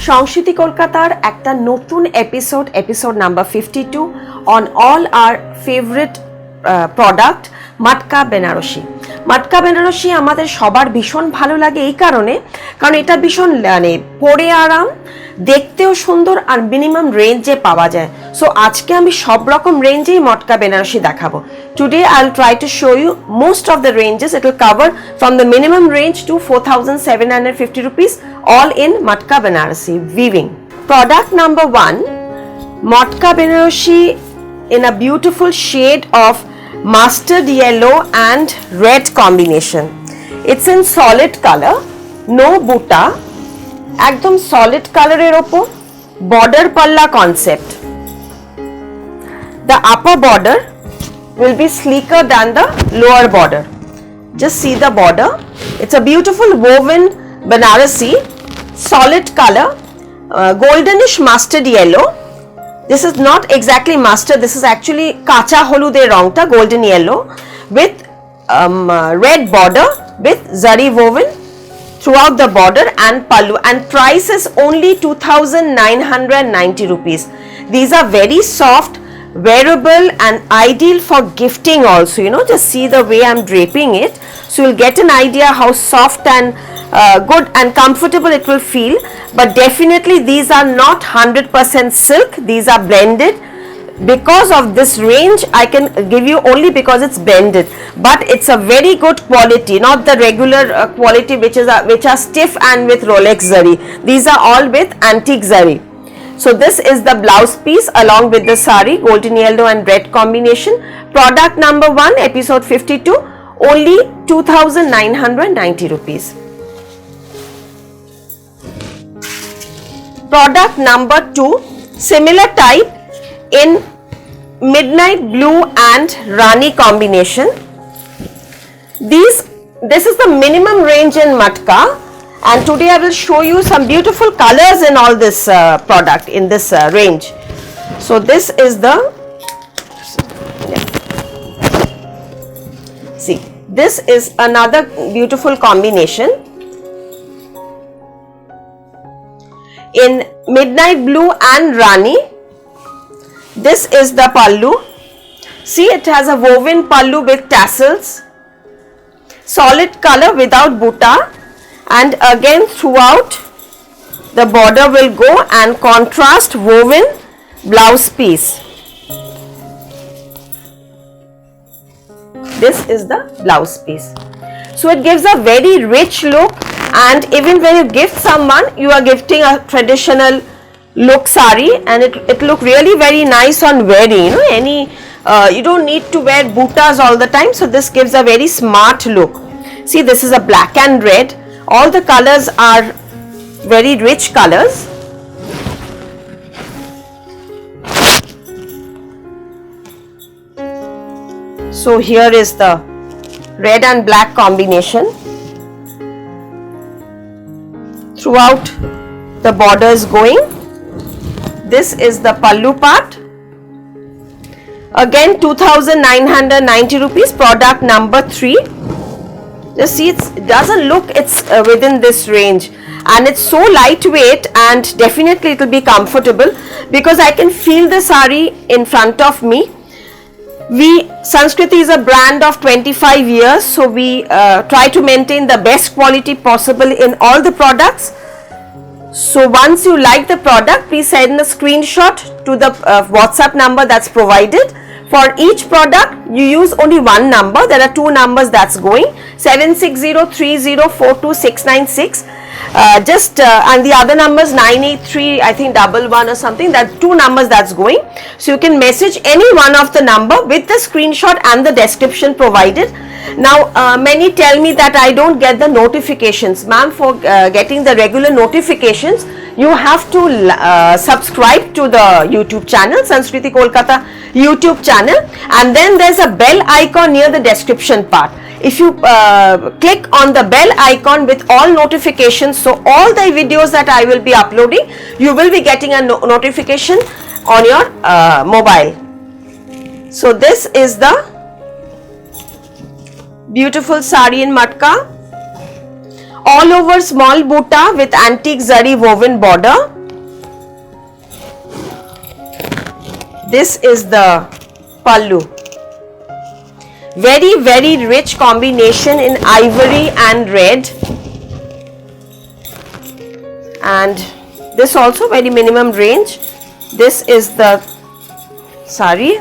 সংস্কৃতি কলকাতার একটা নতুন episode number 52 on all our favourite product matka Banarasi. মটকা বেনারসি আমাদের সবার ভীষণ ভালো লাগে এই কারণ এটা ভীষণ মানে পরে আরাম, দেখতেও সুন্দর আর মিনিমাম রেঞ্জে পাওয়া যায়। সো আজকে আমি সব রকম রেঞ্জেই মটকা বেনারসি দেখাবো। Today I'll try to show you most of the ranges. It will cover from the minimum range to 4,750 rupees, all in Matka Banarasi weaving. Product number 1, Matka Banarasi in a beautiful shade of mustard yellow and red combination. It's in solid color, no buta, ekdom solid color er opor, border palla concept. The upper border will be sleeker than the lower border. Just see the border. It's a beautiful woven Banarasi, solid color, goldenish mustard yellow. This is not exactly mustard, this is actually kacha holude rongta, golden yellow, with red border with zari woven throughout the border and pallu, and price is only 2,990 rupees. These are very soft, wearable and ideal for gifting also. Just see the way I'm draping it, so you'll get an idea how soft and good and comfortable it will feel. But definitely these are not 100% silk, these are blended. Because of this range I can give you only because it's blended, but it's a very good quality, not the regular quality which are stiff and with Rolex zari. These are all with antique zari. So this is the blouse piece along with the sari, golden yellow and red combination. Product number 1, episode 52, only 2,990 rupees. Product number 2, similar type in midnight blue and Rani combination. This is the minimum range in Matka. And today I will show you some beautiful colors in all this product, in this range. So this is the, see, this is another beautiful combination in midnight blue and Rani. This is the pallu. See, it has a woven pallu with tassels, solid color without buta. And again throughout the border will go and contrast woven blouse piece. This is the blouse piece. So it gives a very rich look, and even when you gift someone, you are gifting a traditional look sari, and it look really very nice on wearing. You don't need to wear butas all the time, so this gives a very smart look. See, this is a black and red. All the colors are very rich colors. So here is the red and black combination. Throughout the border is going. This is the pallu part. Again 2,990 rupees, product number 3. Just see, it doesn't look it's within this range, and it's so lightweight, and definitely it will be comfortable because I can feel the sari in front of me. Sanskriti is a brand of 25 years, so we try to maintain the best quality possible in all the products. So once you like the product, please send a screenshot to the WhatsApp number that's provided. For each product, you use only one number. There are 2 numbers that's going, 7603042696. And the other number is 983, I think 11 or something. That's 2 numbers that's going. So you can message any one of the number with the screenshot and the description provided. Now, many tell me that I don't get the notifications. Ma'am, for getting the regular notifications, you have to subscribe to the YouTube channel, Sanskriti Kolkata YouTube channel, and then there's a bell icon near the description part. If you click on the bell icon with all notifications, so all the videos that I will be uploading, you will be getting a notification on your mobile. So this is the beautiful sari in Matka. All over small buta with antique zari woven border. This is the pallu. Very, very rich combination in ivory and red. And this also very minimum range. This is the sari.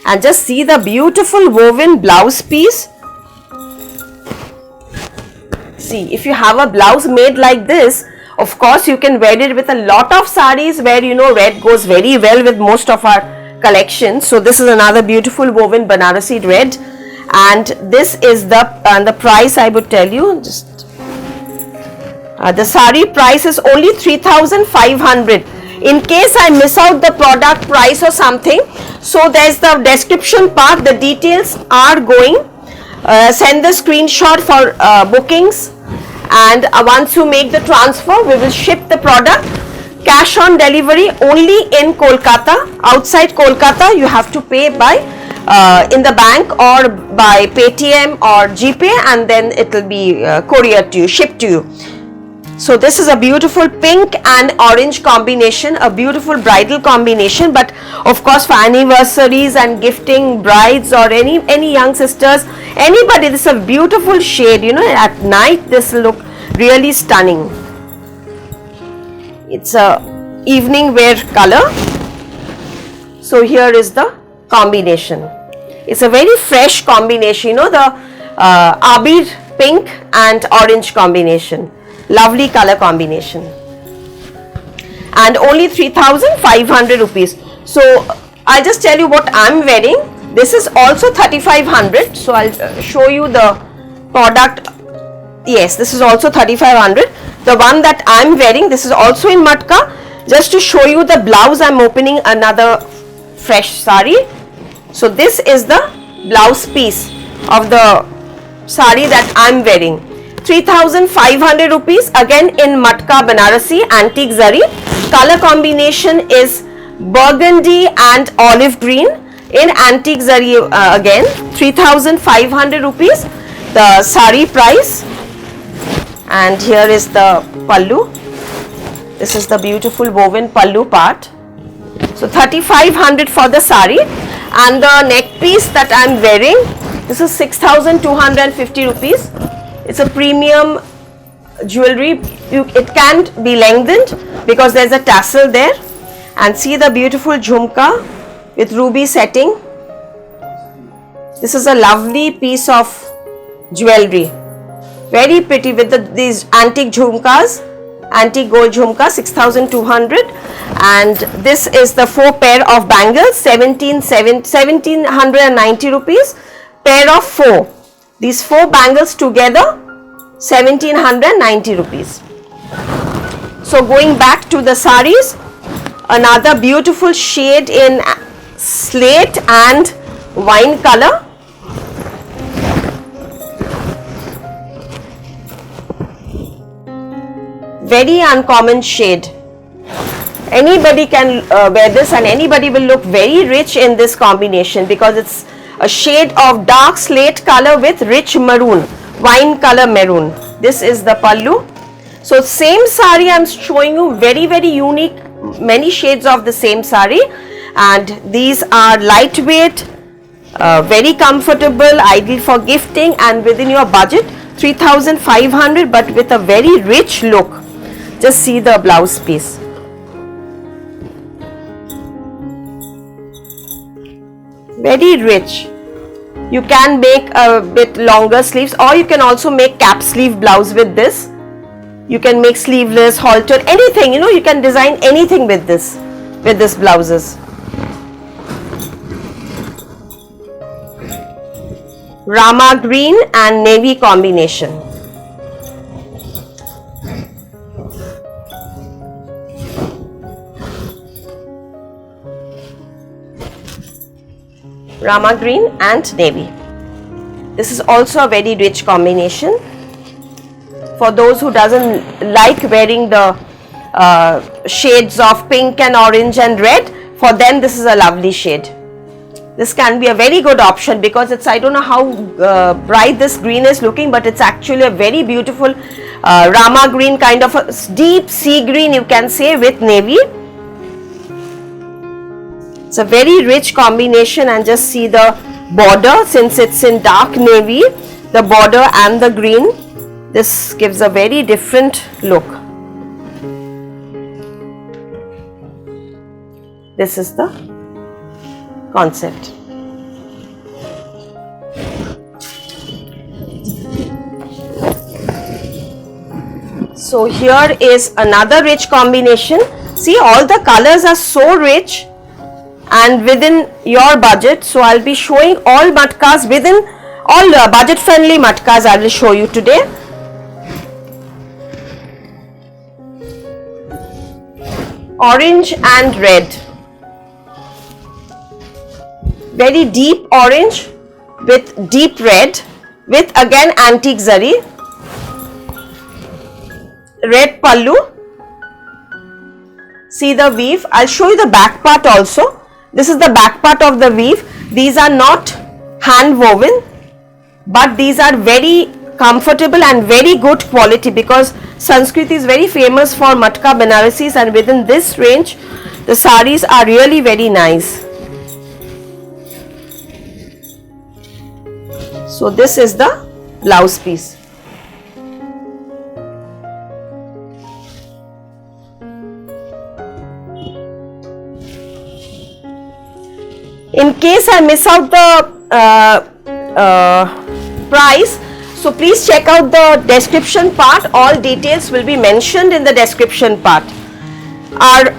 And just see the beautiful woven blouse piece. See, if you have a blouse made like this, of course you can wear it with a lot of saris where red goes very well with most of our collections. So this is another beautiful woven Banarasi red, and this is the price I would tell you. Just the sari price is only 3,500. In case I miss out the product price or something, so there's the description part, the details are going. Send the screenshot for bookings, and once you make the transfer, we will ship the product. Cash on delivery only in Kolkata. Outside Kolkata, you have to pay by in the bank or by Paytm or GPay, and then it will be couriered to you, shipped to you. So this is a beautiful pink and orange combination, a beautiful bridal combination, but of course for anniversaries and gifting brides or any young sisters, anybody, this is a beautiful shade, at night this will look really stunning. It's a evening wear color. So here is the combination. It's a very fresh combination, the Abir pink and orange combination. Lovely color combination, and only 3,500 rupees. So I'll just tell you what I'm wearing. This is also 3,500. So I'll show you the product. Yes, this is also 3,500. The one that I'm wearing, this is also in matka. Just to show you the blouse, I'm opening another fresh sari. So this is the blouse piece of the sari that I'm wearing. 3,500 rupees, again in matka Banarasi antique zari. Color combination is burgundy and olive green in antique zari, again 3,500 rupees the sari price. And here is the pallu. This is the beautiful woven pallu part. So 3,500 for the sari, and the neck piece that I am wearing, this is 6,250 rupees. It's a premium jewelry. It can't be lengthened because there's a tassel there. And see the beautiful jhumka with ruby setting. This is a lovely piece of jewelry. Very pretty with these antique jhumkas, antique gold jhumka, 6,200. And this is the 4 pair of bangles, 1,790 rupees. Pair of 4. These 4 bangles together, 1,790 rupees. So going back to the saris, another beautiful shade in slate and wine color. Very uncommon shade. Anybody can wear this, and anybody will look very rich in this combination because it's a shade of dark slate color with rich maroon, wine color maroon. This is the pallu. So same sari I am showing you, very unique, many shades of the same sari, and these are lightweight, very comfortable, ideal for gifting and within your budget, 3,500, but with a very rich look. Just see the blouse piece. Very rich. You can make a bit longer sleeves, or you can also make cap sleeve blouse with this. You can make sleeveless, halter, anything, you can design anything with this blouses. Rama green and navy combination. Rama green and navy. This is also a very rich combination. For those who doesn't like wearing the shades of pink and orange and red, for them this is a lovely shade. This can be a very good option because it's, I don't know how bright this green is looking, but it's actually a very beautiful Rama green, kind of a deep sea green you can say, with navy. It's a very rich combination, and just see the border, since it's in dark navy, the border and the green, this gives a very different look. This is the concept. So here is another rich combination. See, all the colors are so rich and within your budget. So I'll be showing all matkas within all budget friendly matkas I will show you today. Orange and red. Very deep orange with deep red with again antique zari. Red pallu. See the weave. I'll show you the back part also. This is the back part of the weave. These are not hand woven, but these are very comfortable and very good quality, because Sanskriti is very famous for matka Banarasis, and within this range the saris are really very nice. So this is the blouse piece. In case I miss out the price, so please check out the description part. All details will be mentioned in the description part. Our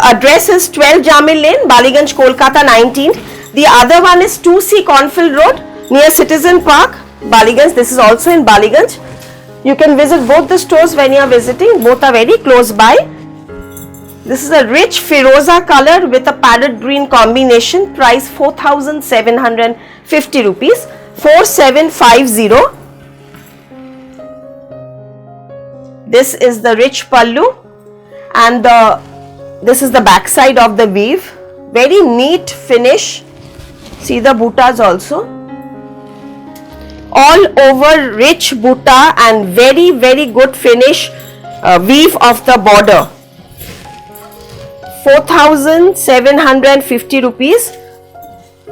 address is 12 Jamil Lane, Baliganj, Kolkata 19. The other one is 2C Cornfield Road near Citizen Park, Baliganj. This is also in Baliganj. You can visit both the stores when you are visiting. Both are very close by. This is a rich Firoza color with a parrot green combination. Price 4,750 rupees. 4750. This is the rich pallu, and this is the back side of the weave. Very neat finish. See the buttas also. All over rich butta and very good finish weave of the border. 4,750 rupees.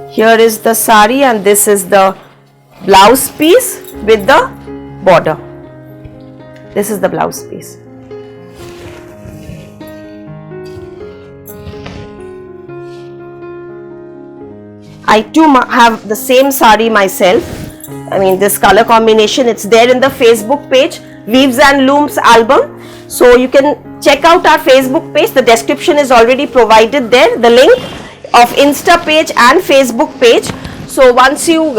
Here is the sari, and this is the blouse piece with the border. This is the blouse piece. I too have the same sari myself. I mean, this color combination, it's there in the Facebook page, Weaves and Looms album. So you can check out our Facebook page. The description is already provided there, the link of Insta page and Facebook page. So once you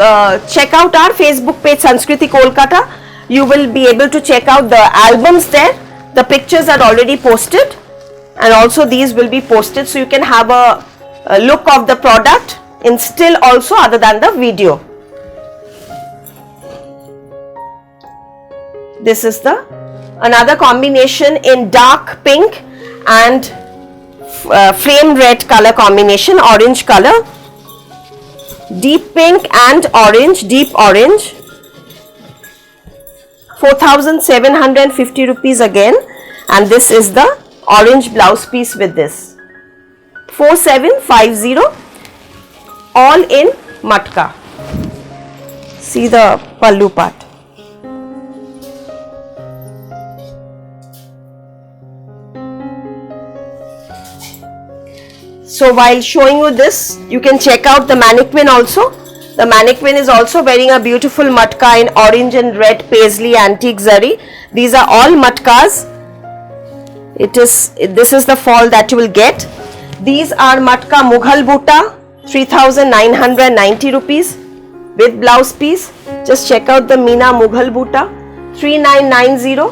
check out our Facebook page, Sanskriti Kolkata, you will be able to check out the albums there. The pictures are already posted, and also these will be posted, so you can have a look of the product in still also other than the video. This is the another combination in dark pink and flame red color combination, orange color, deep pink and orange, deep orange. 4,750 rupees again, and this is the orange blouse piece with this. 4750, all in matka. See the pallu part. So while showing you this, you can check out the mannequin also. The mannequin is also wearing a beautiful matka in orange and red paisley antique zari. These are all matkas. This is the fall that you will get. These are matka Mughal butta, 3,990 rupees with blouse piece. Just check out the Meena Mughal butta, 3,990.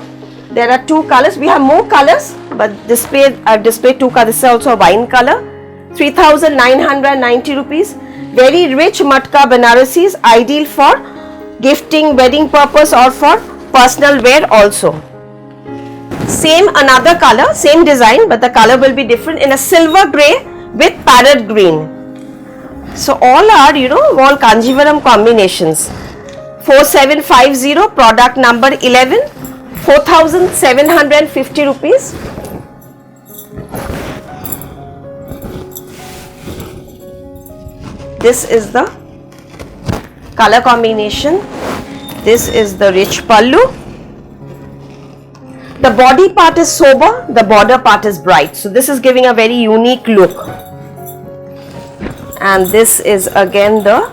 There are two colors. We have more colors, but I've displayed two colors. This is also a wine color. 3,990 rupees. Very rich matka Banarasis, ideal for gifting, wedding purpose, or for personal wear also. Same another color, same design, but the color will be different in a silver grey with parrot green. So all are, all Kanjivaram combinations. 4750, product number 11, 4,750 rupees. This is the color combination. This is the rich pallu. The body part is sober, the border part is bright. So this is giving a very unique look. And this is again the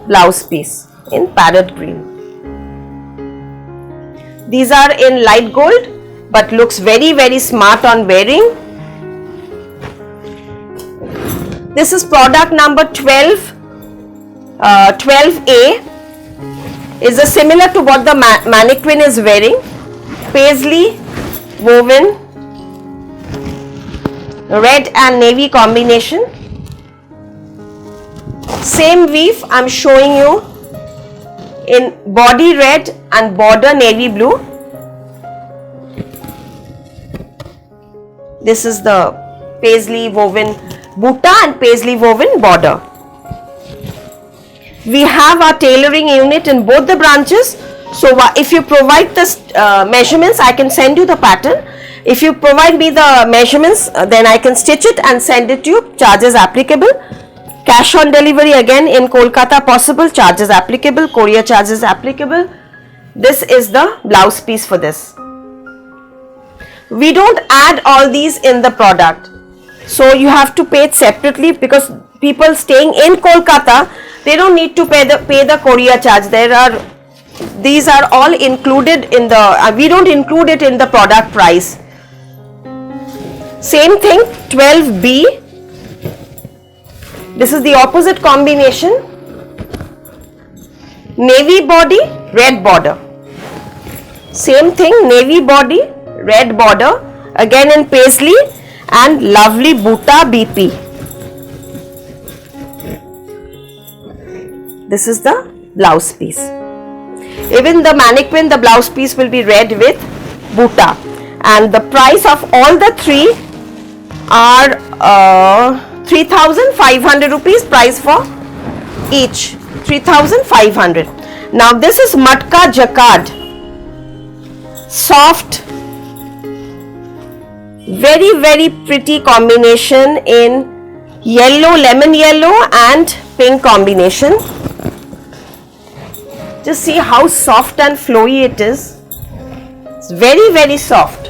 blouse piece in parrot green. These are in light gold but looks very, very smart on wearing. This is product number 12, 12A. Is similar to what the mannequin is wearing. Paisley woven, red and navy combination. Same weave I am showing you in body red and border navy blue. This is the paisley woven butta and paisley woven border. We have our tailoring unit in both the branches. So if you provide the measurements, I can send you the pattern. If you provide me the measurements, then I can stitch it and send it to you. Charges applicable. Cash on delivery again in Kolkata possible. Charges applicable. Courier charges applicable. This is the blouse piece for this. We don't add all these in the product. So you have to pay it separately, because people staying in Kolkata, they don't need to pay the courier charge. These are all included in the, we don't include it in the product price. Same thing, 12B. This is the opposite combination. Navy body, red border. Same thing, navy body, red border. Again in paisley and lovely butta BP. This is the blouse piece. Even the mannequin, the blouse piece will be red with butta. And the price of all the three are 3,500 rupees price for each. 3,500. Now this is matka jacquard. Soft, very, very pretty combination in yellow, lemon yellow and pink combination. Just see how soft and flowy it is. It's very, very soft.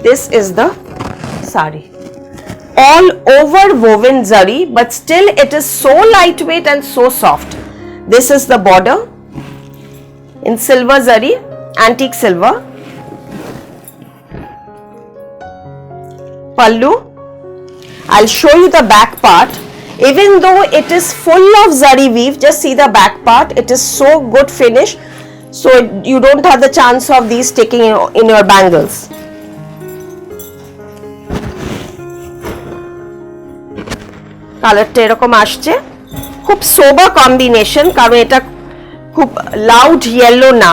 This is the sari. All over woven zari, but still it is so lightweight and so soft. This is the border in silver zari, antique silver. Pallu. I'll show you the back part. Even though it is full of zari weave, just see the back part. It is so good finish. So you don't have the chance of these sticking in your bangles. কালারটা এরকম আসছে, খুব সোবার combination, কারণ এটা খুব loud yellow না,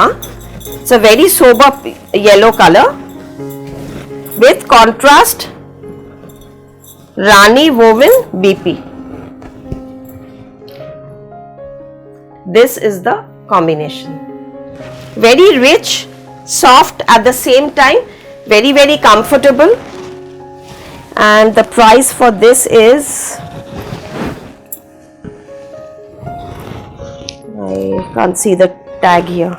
it's a very sober yellow colour with contrast Rani woven BP. This is the combination. Very rich, soft at the same time, very, very comfortable. And the price for this is, I can't see the tag here.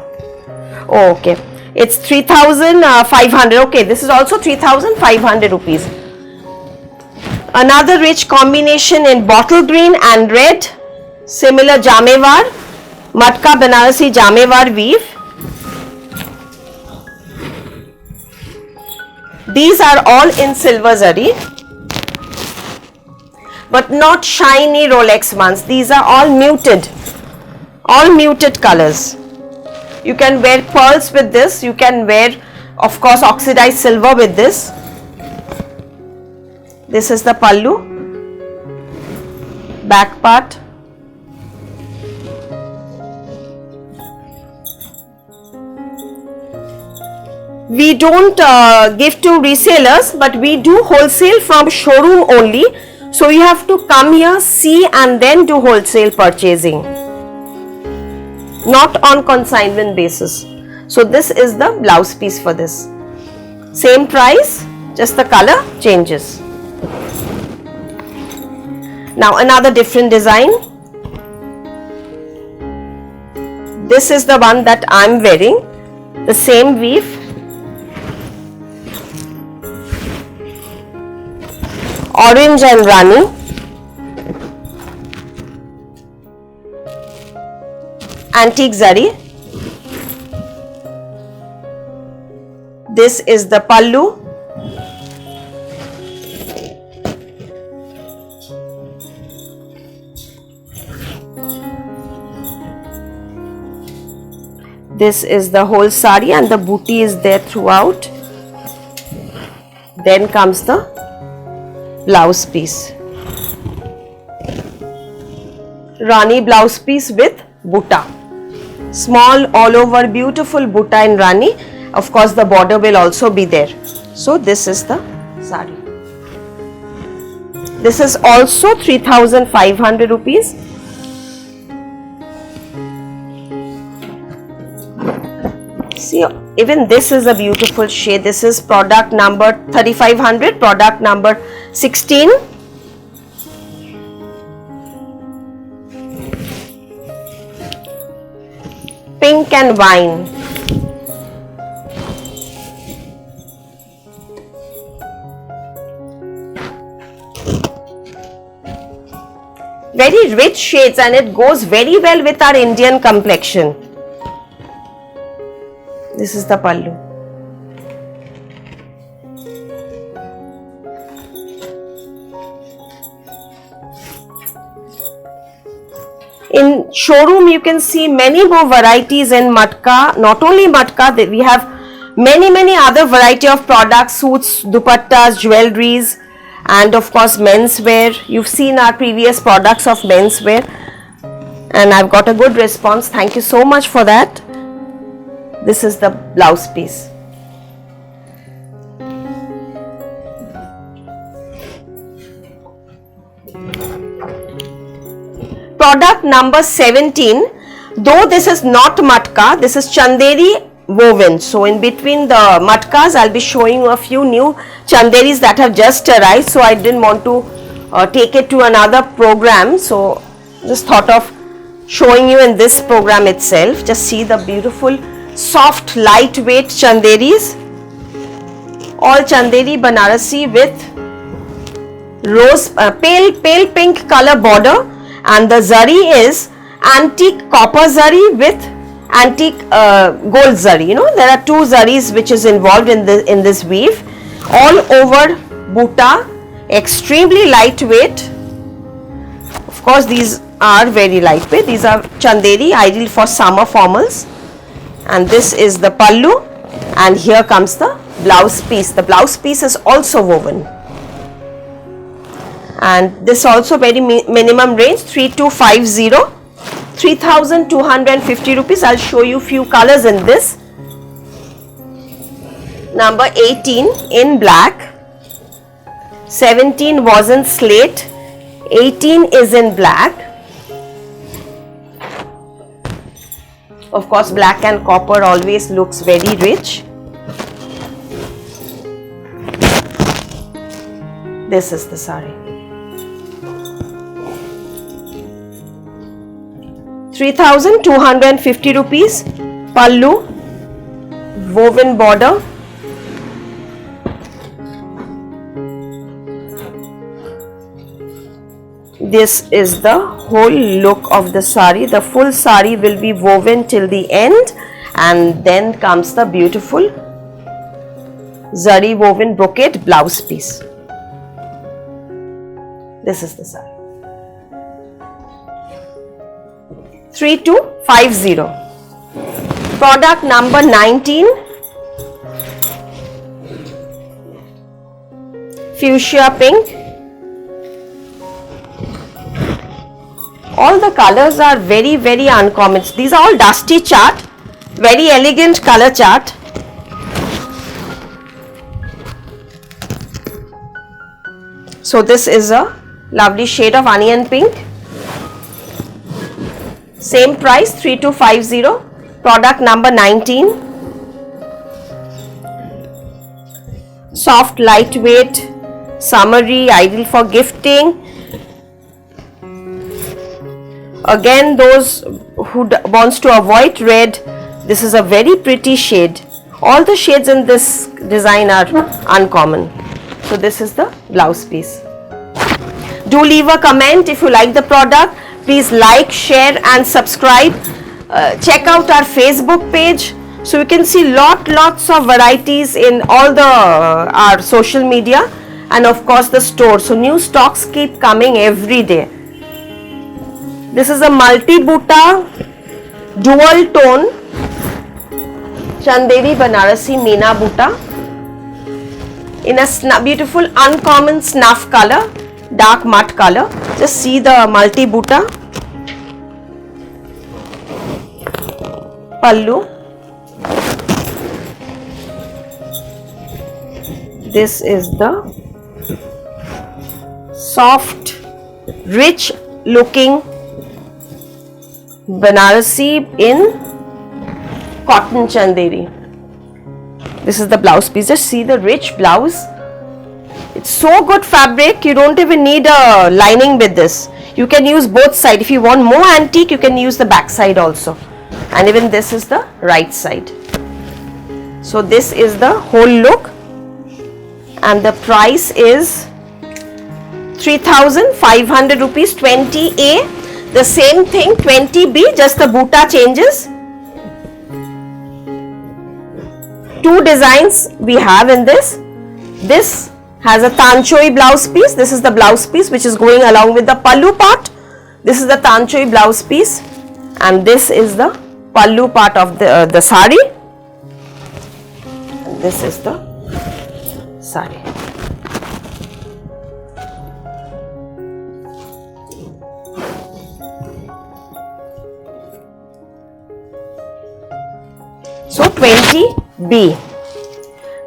Oh, okay. It's 3,500. Okay, this is also 3,500 rupees. Another rich combination in bottle green and red. Similar jamewar, matka Banarasi jamewar weave. These are all in silver zari, but not shiny Rolex ones. These are all muted colors. You can wear pearls with this. You can wear, of course, oxidized silver with this. This is the pallu, back part. We don't give to resellers, but we do wholesale from showroom only. So you have to come here, see and then do wholesale purchasing. Not on consignment basis. So this is the blouse piece for this. Same price, just the color changes. Now another different design. This is the one that I'm wearing. The same weave. Orange and Rani. Antique zari. This is the pallu. This is the whole sari and the booty is there throughout. Then comes the blouse piece. Rani blouse piece with butta. Small all over beautiful butta in Rani. Of course the border will also be there. So this is the sari. This is also 3,500 rupees. See, even this is a beautiful shade. This is product number 3500, product number 16. Pink and wine. Very rich shades and it goes very well with our Indian complexion. This is the pallu. In showroom you can see many more varieties in matka. Not only matka, we have many other variety of products, suits, dupattas, jewelries, and of course menswear. You've seen our previous products of menswear and I've got a good response. Thank you so much for that. This is the blouse piece. Product number 17. Though this is not matka, this is chanderi woven. So in between the matkas, I'll be showing you a few new chanderis that have just arrived. So I didn't want to take it to another program. So just thought of showing you in this program itself. Just see the beautiful soft lightweight chanderis, all chanderi Banarasi with rose pale pink color border, and the zari is antique copper zari with antique gold zari. You know, there are two zaris which is involved in this weave, all over butta, extremely lightweight. Of course these are very lightweight. These are chanderi, ideal for summer formals. And this is the pallu, and here comes the blouse piece. The blouse piece is also woven, and this also very minimum range 3250, 3,250 rupees. I'll show you few colors in this. Number 18 in black, 17 was in slate, 18 is in black. Of course, black and copper always looks very rich. This is the sari. 3,250 rupees. Pallu, woven border. This is the whole look of the sari. The full sari will be woven till the end, and then comes the beautiful zari woven brocade blouse piece. This is the sari. 3250. Product number 19. Fuchsia pink. All the colors are very uncommon. These are all dusty chart, very elegant color chart. So this is a lovely shade of onion pink. Same price 3250. Product number 19. Soft lightweight, summery, ideal for gifting. Again, those who wants to avoid red, this is a very pretty shade. All the shades in this design are uncommon. So this is the blouse piece. Do leave a comment if you like the product. Please like, share and subscribe. Check out our Facebook page, so you can see lots of varieties in all the our social media, and of course the store. So new stocks keep coming every day. This is a multi-buta dual tone Chanderi Banarasi Meena Buta in a beautiful uncommon snuff color, dark mud color. Just see the multi-buta. Pallu. This is the soft, rich looking Banarasi in cotton Chanderi. This is the blouse piece. Just see the rich blouse. It's so good fabric, you don't even need a lining with this. You can use both sides. If you want more antique, you can use the back side also. And even this is the right side. So this is the whole look, and the price is 3,500 rupees, 20A. The same thing 20B, just the buta changes. Two designs we have in this. This has a tanchoi blouse piece. This is the blouse piece which is going along with the pallu part. This is the tanchoi blouse piece, and this is the pallu part of the sari. And this is the sari. So 20B.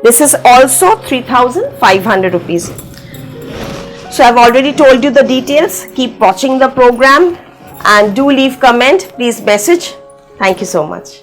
This is also 3,500 rupees. So I've already told you the details. Keep watching the program and do leave comment. Please message. Thank you so much.